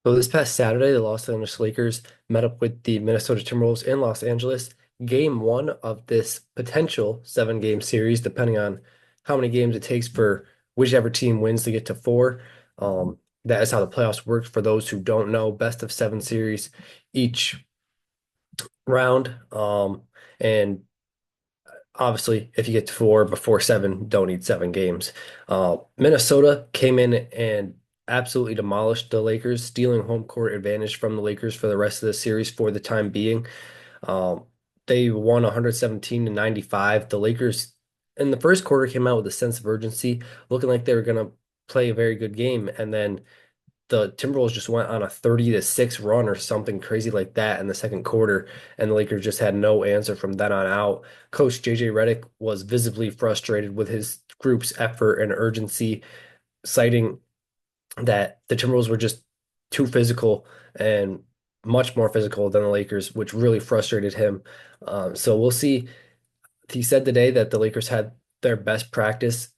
So this past Saturday, the Los Angeles Lakers met up with the Minnesota Timberwolves in Los Angeles. Game one of this potential seven-game series, depending on how many games it takes for whichever team wins to get to four. That is how the playoffs work. For those who don't know, best of seven series each round. And obviously, if you get to four before seven, don't need seven games. Minnesota came in and absolutely demolished the Lakers, stealing home court advantage from the Lakers for the rest of the series for the time being. Um, they won 117 to 95. The Lakers in the first quarter came out with a sense of urgency, looking like they were going to play a very good game. And then the Timberwolves just went on a 30-6 run or something crazy like that in the second quarter, and the Lakers just had no answer from then on out. Coach JJ Redick was visibly frustrated with his group's effort and urgency, citing that the Timberwolves were just too physical and much more physical than the Lakers, which really frustrated him. So we'll see. He said today that the Lakers had their best practice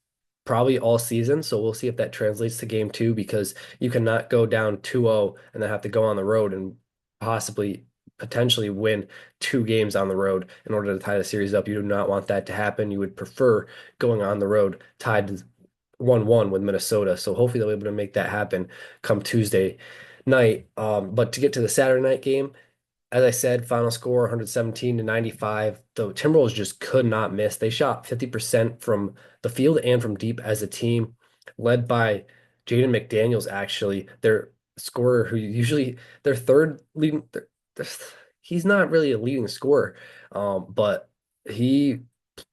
probably all season. So we'll see if that translates to game two because you cannot go down 2-0 and then have to go on the road and possibly potentially win two games on the road in order to tie the series up. You do not want that to happen. You would prefer going on the road tied 1-1 with Minnesota. So hopefully they'll be able to make that happen come Tuesday night. But to get to the Saturday night game, as I said, final score 117 to 95. The Timberwolves just could not miss. They shot 50% from the field and from deep as a team, led by Jaden McDaniels, actually, their scorer, who usually their third leading. He's not really a leading scorer, but he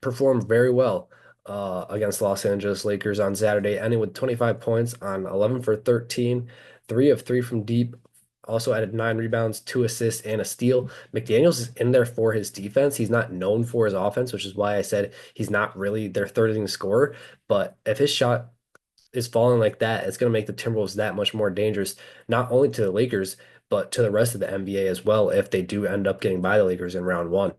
performed very well against Los Angeles Lakers on Saturday, ending with 25 points on 11 for 13, 3 of 3 from deep, also added 9 rebounds, 2 assists, and a steal. McDaniels is in there for his defense. He's not known for his offense, which is why I said he's not really their third leading scorer. But if his shot is falling like that, it's going to make the Timberwolves that much more dangerous, not only to the Lakers, but to the rest of the NBA as well, if they do end up getting by the Lakers in round one.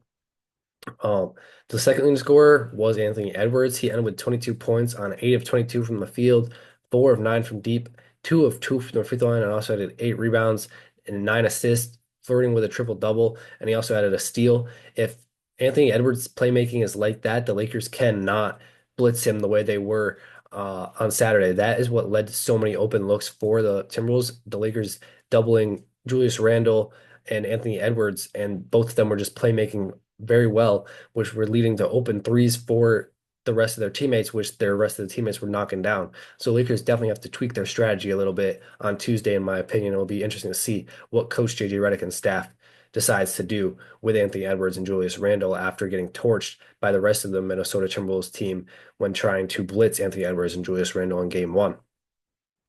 Um, the second leading scorer was Anthony Edwards. He ended with 22 points on 8 of 22 from the field, 4 of 9 from deep, 2 of 2 from the free throw line, and also added 8 rebounds and 9 assists, flirting with a triple double. And he also added a steal. If Anthony Edwards' playmaking is like that, the Lakers cannot blitz him the way they were on Saturday. That is what led to so many open looks for the Timberwolves. The Lakers doubling Julius Randle and Anthony Edwards, and both of them were just playmaking very well, which were leading to open threes for the rest of their teammates, which their rest of the teammates were knocking down. So Lakers definitely have to tweak their strategy a little bit on Tuesday, in my opinion. It'll be interesting to see what Coach JJ Redick and staff decides to do with Anthony Edwards and Julius Randle after getting torched by the rest of the Minnesota Timberwolves team when trying to blitz Anthony Edwards and Julius Randle in game one.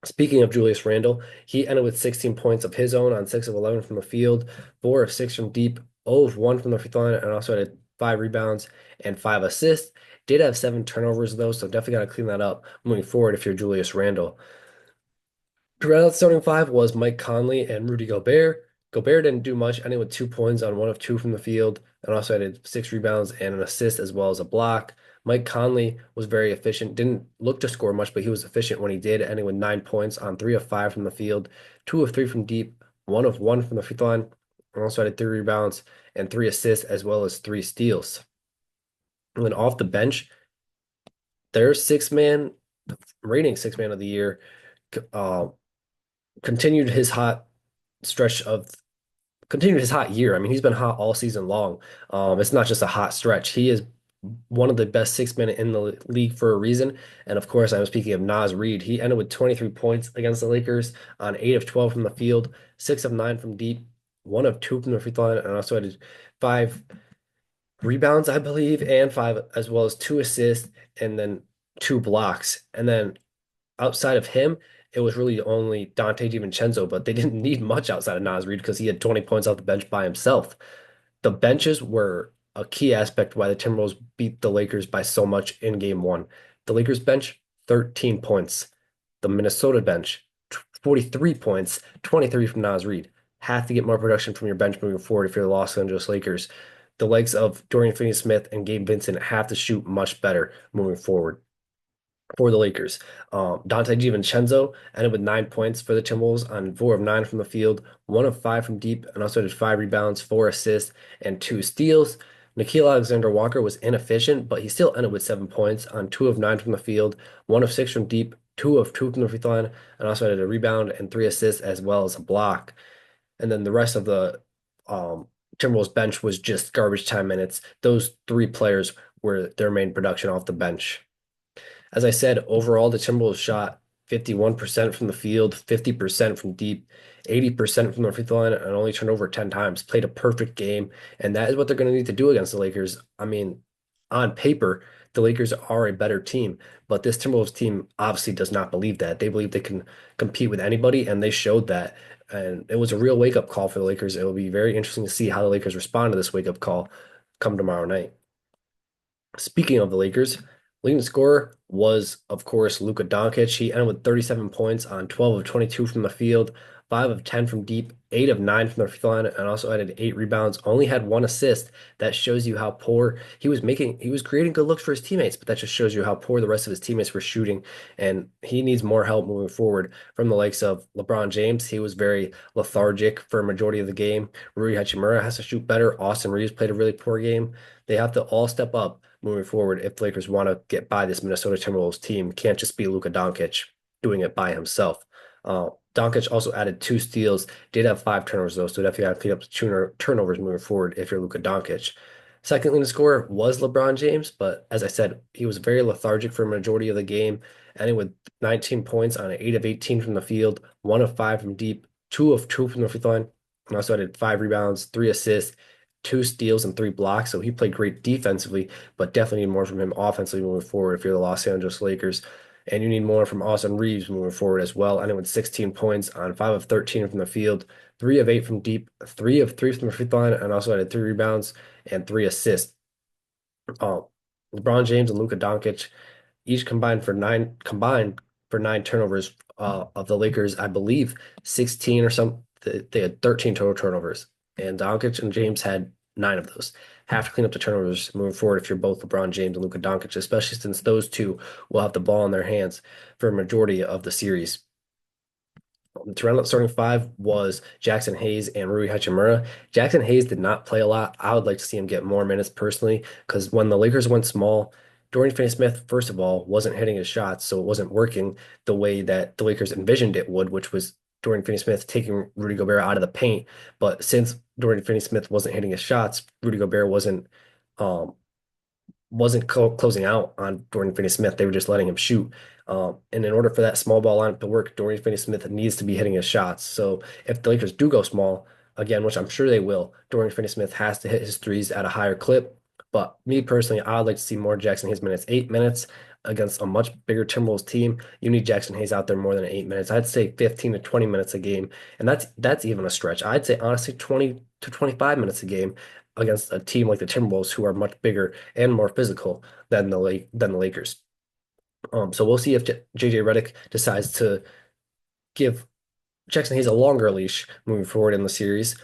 Speaking of Julius Randle, he ended with 16 points of his own on 6 of 11 from the field, 4 of 6 from deep, 0 of 1 from the free throw line, and also had 5 rebounds and 5 assists. Did have 7 turnovers though, so definitely got to clean that up moving forward if you're Julius Randle. Throughout the starting five was Mike Conley and Rudy Gobert. Gobert didn't do much, ending with 2 points on 1 of 2 from the field, and also had 6 rebounds and an assist as well as a block. Mike Conley was very efficient, didn't look to score much, but he was efficient when he did, ending with 9 points on 3 of 5 from the field, 2 of 3 from deep, 1 of 1 from the free throw line, and also had 3 rebounds and 3 assists as well as 3 steals. And then off the bench, their reigning six man of the year, uh, continued his hot stretch of continued his hot year. I mean, he's been hot all season long. It's not just a hot stretch. He is one of the best six men in the league for a reason. And of course, I'm speaking of Naz Reid. He ended with 23 points against the Lakers on 8 of 12 from the field, 6 of 9 from deep, 1 of 2 from the free throw line, and also had 5 rebounds, I believe, and 5 as well as 2 assists and then 2 blocks. And then outside of him, it was really only Dante DiVincenzo, but they didn't need much outside of Naz Reid because he had 20 points off the bench by himself. The benches were a key aspect why the Timberwolves beat the Lakers by so much in game one. The Lakers bench, 13 points. The Minnesota bench, 43 points, 23 from Naz Reid. Have to get more production from your bench moving forward if you're the Los Angeles Lakers. The legs of Dorian Finney-Smith and Gabe Vincent have to shoot much better moving forward. for the Lakers. Dante DiVincenzo ended with 9 points for the Timberwolves on 4 of 9 from the field, 1 of 5 from deep, and also had 5 rebounds, 4 assists, and 2 steals. Nickeil Alexander-Walker was inefficient, but he still ended with 7 points on 2 of 9 from the field, 1 of 6 from deep, 2 of 2 from the free throw line, and also had a rebound and 3 assists as well as a block. And then the rest of the Timberwolves bench was just garbage time minutes. Those three players were their main production off the bench. As I said, overall, the Timberwolves shot 51% from the field, 50% from deep, 80% from the free throw line, and only turned over 10 times. Played a perfect game, and that is what they're going to need to do against the Lakers. I mean, on paper, the Lakers are a better team, but this Timberwolves team obviously does not believe that. They believe they can compete with anybody, and they showed that. And it was a real wake-up call for the Lakers. It will be very interesting to see how the Lakers respond to this wake-up call come tomorrow night. Speaking of the Lakers, leading scorer was, of course, Luka Doncic. He ended with 37 points on 12 of 22 from the field, 5 of 10 from deep, 8 of 9 from the free throw line, and also added 8 rebounds. Only had 1 assist. That shows you how poor he was making. He was creating good looks for his teammates, but that just shows you how poor the rest of his teammates were shooting. And he needs more help moving forward from the likes of LeBron James. He was very lethargic for a majority of the game. Rui Hachimura has to shoot better. Austin Reeves played a really poor game. They have to all step up moving forward if the Lakers want to get by this Minnesota Timberwolves team. Can't just be Luka Doncic doing it by himself. Doncic also added 2 steals, did have 5 turnovers though, so definitely got to clean up the turnovers moving forward if you're Luka Doncic. Second leading scorer was LeBron James, but as I said, he was very lethargic for a majority of the game, ending with 19 points on 8 of 18 from the field, 1 of 5 from deep, 2 of 2 from the free throw line, and also added 5 rebounds, 3 assists, 2 steals, and 3 blocks. So he played great defensively, but definitely need more from him offensively moving forward if you're the Los Angeles Lakers. And you need more from Austin Reeves moving forward as well. Ending with 16 points on 5 of 13 from the field, 3 of 8 from deep, 3 of 3 from the free throw line, and also added 3 rebounds and 3 assists. Um, LeBron James and Luka Doncic each combined for 9 turnovers of the Lakers, I believe 16 or some they had 13 total turnovers. And Doncic and James had 9 of those. Have to clean up the turnovers moving forward if you're both LeBron James and Luka Doncic, especially since those two will have the ball in their hands for a majority of the series. To round out the starting five was Jackson Hayes and Rui Hachimura. Jackson Hayes did not play a lot. I would like to see him get more minutes personally, because when the Lakers went small, Dorian Finney-Smith, first of all, wasn't hitting his shots, so it wasn't working the way that the Lakers envisioned it would, which was Dorian Finney-Smith taking Rudy Gobert out of the paint. But since Dorian Finney-Smith wasn't hitting his shots, Rudy Gobert um, wasn't closing out on Dorian Finney-Smith. They were just letting him shoot. And in order for that small ball lineup to work, Dorian Finney-Smith needs to be hitting his shots. So if the Lakers do go small, again, which I'm sure they will, Dorian Finney-Smith has to hit his threes at a higher clip. But me personally, I'd like to see more Jackson Hayes minutes. 8 minutes against a much bigger Timberwolves team. You need Jackson Hayes out there more than 8 minutes. I'd say 15 to 20 minutes a game. And that's even a stretch. I'd say honestly 20 to 25 minutes a game against a team like the Timberwolves, who are much bigger and more physical than the Lakers. So we'll see if JJ Redick decides to give Jackson Hayes a longer leash moving forward in the series.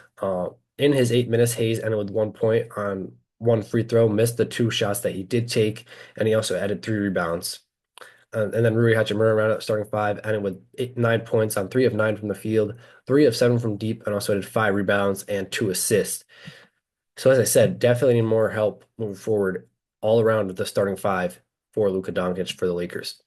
In his 8 minutes, Hayes ended with 1 point on one free throw, missed the 2 shots that he did take, and he also added 3 rebounds. And then Rui Hachimura rounded out starting five, ended with 9 points on 3 of 9 from the field, 3 of 7 from deep, and also added 5 rebounds and 2 assists. So as I said, definitely need more help moving forward all around with the starting five for Luka Doncic for the Lakers.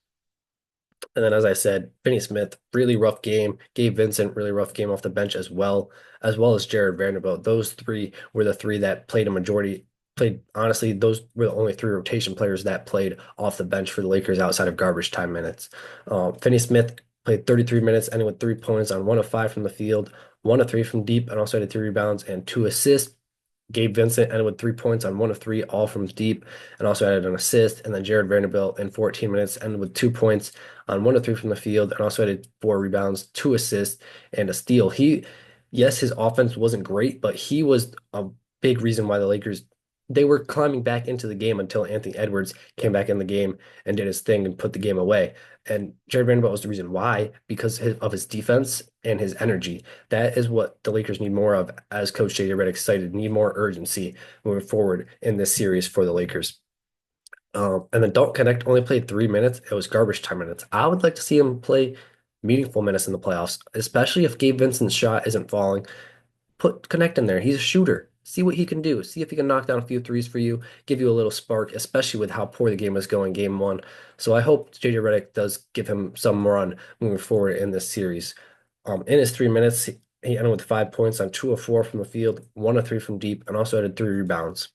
And then, as I said, Finney Smith, really rough game. Gabe Vincent, really rough game off the bench as well as Jared Vanderbilt. Those three were the three that played a majority. Played honestly, those were the only three rotation players that played off the bench for the Lakers outside of garbage time minutes. Finney Smith played 33 minutes, ending with 3 points on 1 of 5 from the field, 1 of 3 from deep, and also had 3 rebounds and 2 assists. Gabe Vincent ended with 3 points on 1 of 3, all from deep, and also added an assist. And then Jared Vanderbilt in 14 minutes ended with 2 points on 1 of 3 from the field, and also added 4 rebounds, 2 assists, and a steal. Yes, his offense wasn't great, but he was a big reason why the Lakers they were climbing back into the game until Anthony Edwards came back in the game and did his thing and put the game away. And Jared Vanderbilt was the reason why, because of his defense and his energy. That is what the Lakers need more of, as Coach JJ Redick cited, need more urgency moving forward in this series for the Lakers. And then Don't Connect only played 3 minutes. It was garbage time minutes. I would like to see him play meaningful minutes in the playoffs, especially if Gabe Vincent's shot isn't falling. Put Connect in there. He's a shooter. See what he can do. See if he can knock down a few threes for you, give you a little spark, especially with how poor the game was going game one. So I hope JJ Redick does give him some run moving forward in this series. In his 3 minutes, he ended with 5 points on 2 of 4 from the field, 1 of 3 from deep, and also had 3 rebounds.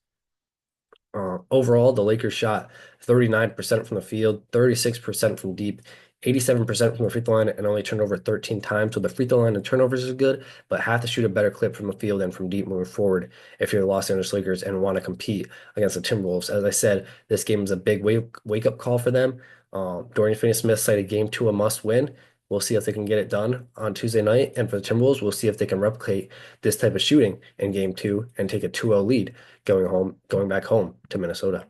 Overall, the Lakers shot 39% from the field, 36% from deep, 87% from the free throw line, and only turned over 13 times. So the free throw line and turnovers is good, but have to shoot a better clip from the field and from deep moving forward if you're the Los Angeles Lakers and want to compete against the Timberwolves. As I said, this game is a big wake up call for them. Dorian Finney-Smith cited game two a must win. We'll see if they can get it done on Tuesday night. And for the Timberwolves, we'll see if they can replicate this type of shooting in game two and take a 2-0 lead going back home to Minnesota.